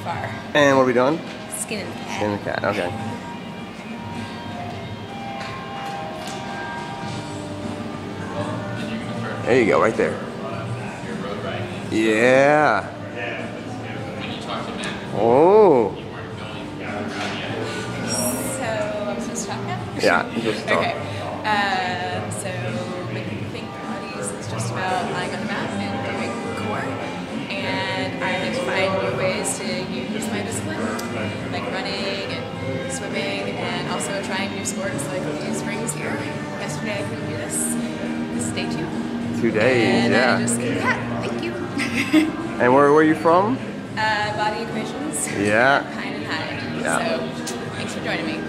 far. And what are we doing? Skinning the cat. Skinning the cat, okay. There you go, right there. Yeah. Oh. So, I'm supposed to talk now? Yeah, just talk. Okay. So, making think Pilates is just about lying on the mat and doing core. And I like to find new ways to use my discipline, like running and swimming, and also trying new sports like these rings here. Yesterday I couldn't do this. This is day 2. 2 days, and yeah. I just skinned the cat. Thank you. And where are you from? Body Equations. Yeah. Pine and Hyde. Yeah. So, thanks for joining me.